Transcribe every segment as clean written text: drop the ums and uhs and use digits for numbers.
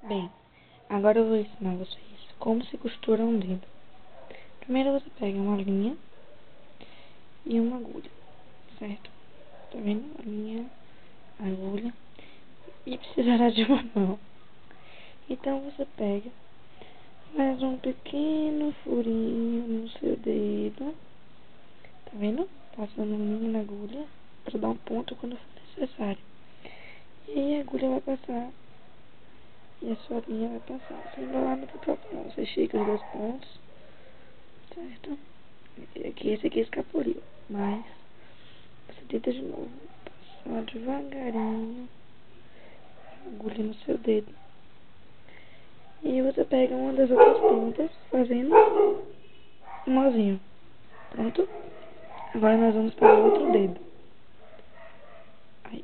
Bem, agora eu vou ensinar vocês como se costura um dedo. Primeiro você pega uma linha e uma agulha, certo? Tá vendo? A linha, a agulha e precisará de uma mão. Então você pega, faz um pequeno furinho no seu dedo, tá vendo? Passando linha na agulha para dar um ponto quando for necessário. E aí a agulha vai passar e a sua linha vai passar. Você enrolar no papel não, você estica os dois pontos, certo? Esse aqui escapuliu, mas você tenta de novo, passar devagarinho a agulha no seu dedo. E você pega uma das outras pontas, fazendo um nozinho. Pronto? Agora nós vamos para o outro dedo. Aí.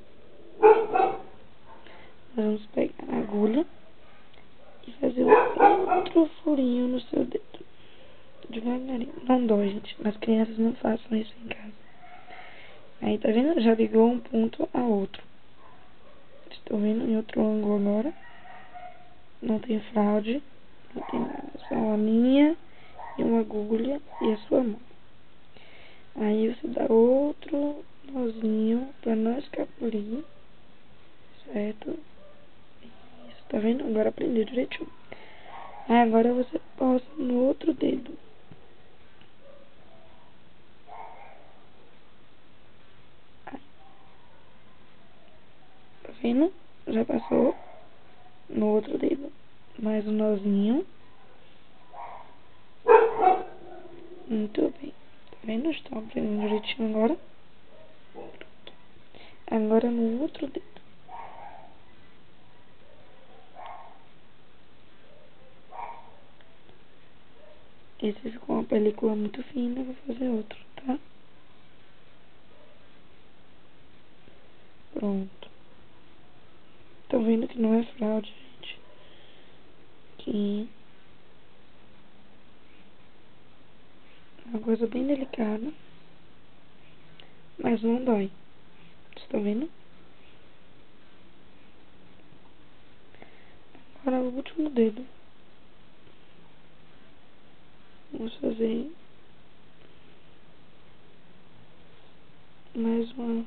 Nós vamos pegar a agulha e fazer outro furinho no seu dedo. Devagarinho. Não dói, gente. As crianças não façam isso em casa. Aí, tá vendo? Já ligou um ponto a outro. Estão vendo em outro ângulo agora? Não tem fraude, não tem nada. Só uma linha e uma agulha e a sua mão. Aí você dá outro nozinho pra não escapulir, certo? Isso, tá vendo? Agora aprendeu direitinho. Aí agora você passa no outro dedo. Aí, tá vendo? Já passou no outro dedo. Mais um nozinho. Muito bem. Tá vendo? Estão aprendendo direitinho agora. Agora no outro dedo. Esse ficou uma película muito fina, vou fazer outro, tá? Pronto. Estão vendo que não é fraude, gente. Que é uma coisa bem delicada, mas não dói. Vocês estão vendo? Agora o último dedo. Vamos fazer mais uma.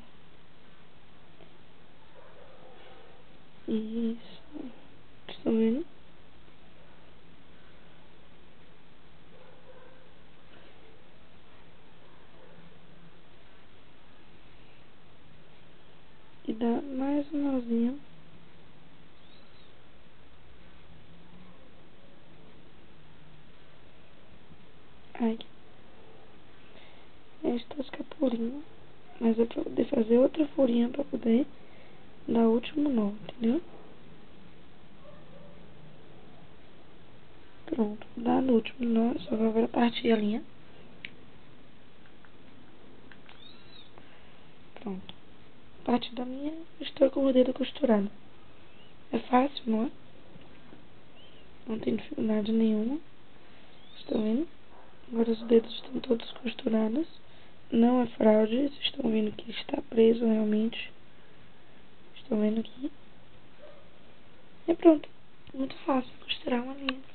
Isso. Estão vendo? E dá mais um nozinho. Ai. Esta escapulinha. Mas é pra poder fazer outra furinha pra poder dar o último nó, entendeu? Pronto. Dá no último nó, só que agora partir a linha. Pronto. Parte da linha, estou com o dedo costurado. É fácil, não é? Não tem dificuldade nenhuma. Estão vendo? Agora os dedos estão todos costurados. Não é fraude. Vocês estão vendo que está preso realmente. Estão vendo aqui? E pronto. Muito fácil costurar uma linha.